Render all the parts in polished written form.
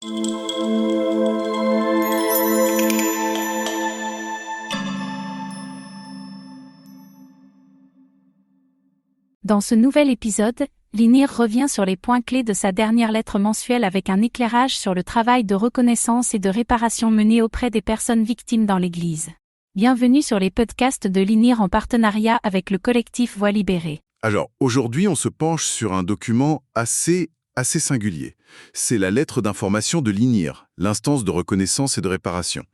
Dans ce nouvel épisode, l'INIR revient sur les points clés de sa dernière lettre mensuelle avec un éclairage sur le travail de reconnaissance et de réparation mené auprès des personnes victimes dans l'Église. Bienvenue sur les podcasts de l'INIR en partenariat avec le collectif Voix libérée. Alors, aujourd'hui, on se penche sur un document assez singulier. C'est la lettre d'information de l'INIR, l'instance de reconnaissance et de réparation.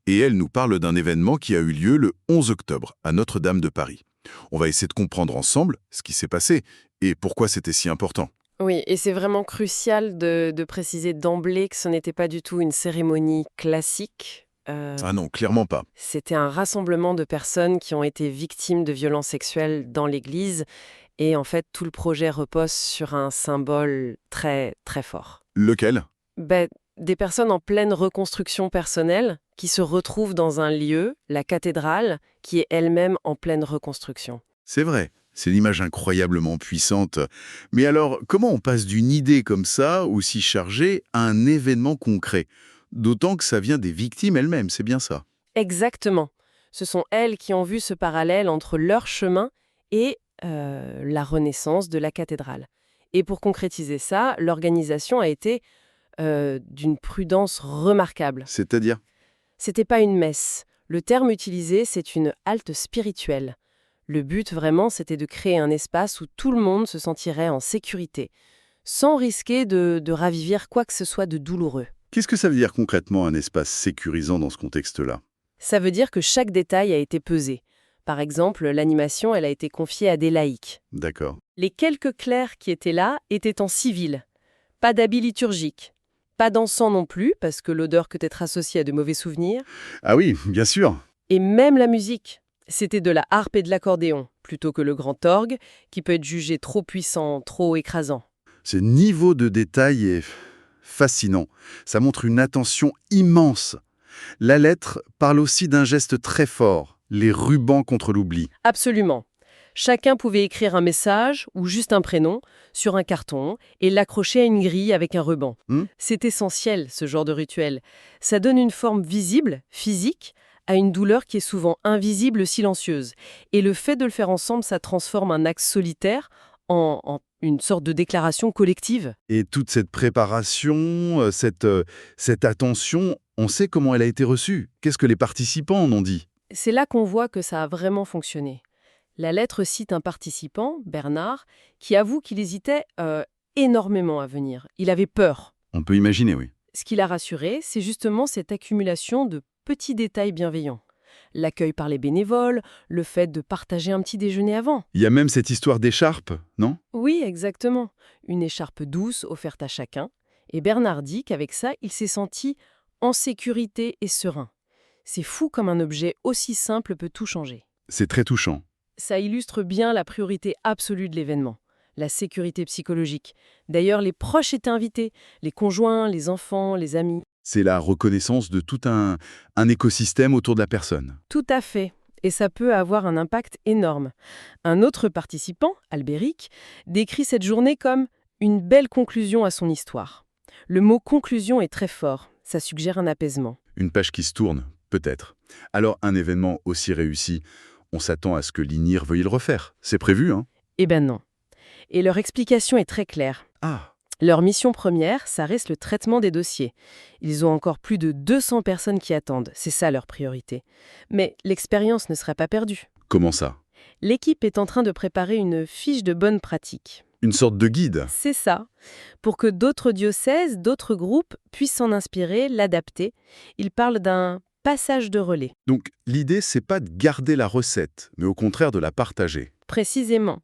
Et elle nous parle d'un événement qui a eu lieu le 11 octobre à Notre-Dame de Paris. On va essayer de comprendre ensemble ce qui s'est passé et pourquoi c'était si important. Oui, et c'est vraiment crucial de préciser d'emblée que ce n'était pas du tout une cérémonie classique. Ah non, clairement pas. C'était un rassemblement de personnes qui ont été victimes de violences sexuelles dans l'Église. Et en fait, tout le projet repose sur un symbole très, très fort. Lequel ? Des personnes en pleine reconstruction personnelle qui se retrouvent dans un lieu, la cathédrale, qui est elle-même en pleine reconstruction. C'est vrai, c'est une image incroyablement puissante. Mais alors, comment on passe d'une idée comme ça, aussi chargée, à un événement concret ? D'autant que ça vient des victimes elles-mêmes, c'est bien ça. Exactement. Ce sont elles qui ont vu ce parallèle entre leur chemin et la renaissance de la cathédrale. Et pour concrétiser ça, l'organisation a été d'une prudence remarquable. C'est-à-dire ? C'était pas une messe. Le terme utilisé, c'est une halte spirituelle. Le but, vraiment, c'était de créer un espace où tout le monde se sentirait en sécurité, sans risquer de raviver quoi que ce soit de douloureux. Qu'est-ce que ça veut dire concrètement un espace sécurisant dans ce contexte-là ? Ça veut dire que chaque détail a été pesé. Par exemple, l'animation, elle a été confiée à des laïcs. D'accord. Les quelques clercs qui étaient là étaient en civil. Pas d'habits liturgiques. Pas d'encens non plus, parce que l'odeur peut être associée à de mauvais souvenirs. Ah oui, bien sûr. Et même la musique. C'était de la harpe et de l'accordéon, plutôt que le grand orgue, qui peut être jugé trop puissant, trop écrasant. Ce niveau de détail est fascinant. Ça montre une attention immense. La lettre parle aussi d'un geste très fort, les rubans contre l'oubli. Absolument. Chacun pouvait écrire un message, ou juste un prénom, sur un carton, et l'accrocher à une grille avec un ruban. C'est essentiel, ce genre de rituel. Ça donne une forme visible, physique, à une douleur qui est souvent invisible, silencieuse. Et le fait de le faire ensemble, ça transforme un acte solitaire en une sorte de déclaration collective. Et toute cette préparation, cette attention, on sait comment elle a été reçue. Qu'est-ce que les participants en ont dit ? C'est là qu'on voit que ça a vraiment fonctionné. La lettre cite un participant, Bernard, qui avoue qu'il hésitait énormément à venir. Il avait peur. On peut imaginer, oui. Ce qui l'a rassuré, c'est justement cette accumulation de petits détails bienveillants. L'accueil par les bénévoles, le fait de partager un petit déjeuner avant. Il y a même cette histoire d'écharpe, non ? Oui, exactement. Une écharpe douce offerte à chacun. Et Bernard dit qu'avec ça, il s'est senti en sécurité et serein. C'est fou comme un objet aussi simple peut tout changer. C'est très touchant. Ça illustre bien la priorité absolue de l'événement, la sécurité psychologique. D'ailleurs, les proches étaient invités, les conjoints, les enfants, les amis. C'est la reconnaissance de tout un écosystème autour de la personne. Tout à fait. Et ça peut avoir un impact énorme. Un autre participant, Albéric, décrit cette journée comme une belle conclusion à son histoire. Le mot conclusion est très fort. Ça suggère un apaisement. Une page qui se tourne, peut-être. Alors, un événement aussi réussi, on s'attend à ce que l'INIR veuille le refaire. C'est prévu, hein ? Eh ben non. Et leur explication est très claire. Ah, Leur mission première, ça reste le traitement des dossiers. Ils ont encore plus de 200 personnes qui attendent, c'est ça leur priorité. Mais l'expérience ne sera pas perdue. comment ça ? L'équipe est en train de préparer une fiche de bonne pratique. Une sorte de guide. C'est ça. Pour que d'autres diocèses, d'autres groupes puissent s'en inspirer, l'adapter. Ils parlent d'un passage de relais. Donc, l'idée, c'est pas de garder la recette, mais au contraire de la partager. Précisément.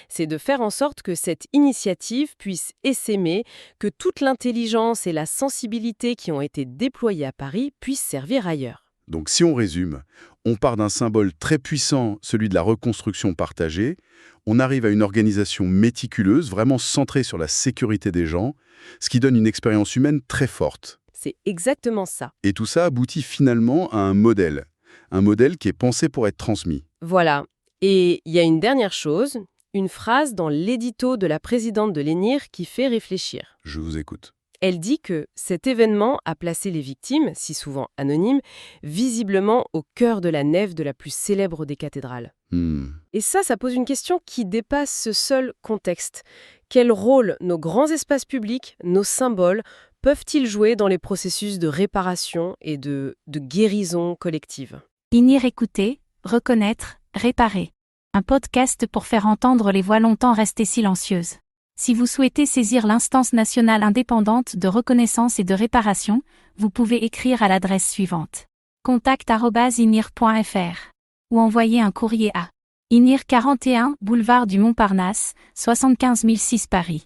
C'est de faire en sorte que cette initiative puisse essaimer, que toute l'intelligence et la sensibilité qui ont été déployées à Paris puissent servir ailleurs. Donc, si on résume, on part d'un symbole très puissant, celui de la reconstruction partagée, on arrive à une organisation méticuleuse, vraiment centrée sur la sécurité des gens, ce qui donne une expérience humaine très forte. C'est exactement ça. Et tout ça aboutit finalement à un modèle qui est pensé pour être transmis. Voilà. Et il y a une dernière chose, une phrase dans l'édito de la présidente de l'ENIR qui fait réfléchir. Je vous écoute. Elle dit que cet événement a placé les victimes, si souvent anonymes, visiblement au cœur de la nef de la plus célèbre des cathédrales. Et ça pose une question qui dépasse ce seul contexte. Quel rôle nos grands espaces publics, nos symboles, peuvent-ils jouer dans les processus de réparation et de guérison collective? INIR écouter, reconnaître, réparer. Un podcast pour faire entendre les voix longtemps restées silencieuses. Si vous souhaitez saisir l'instance nationale indépendante de reconnaissance et de réparation, vous pouvez écrire à l'adresse suivante: contact@inir.fr ou envoyer un courrier à INIR 41, boulevard du Montparnasse, 75 006 Paris.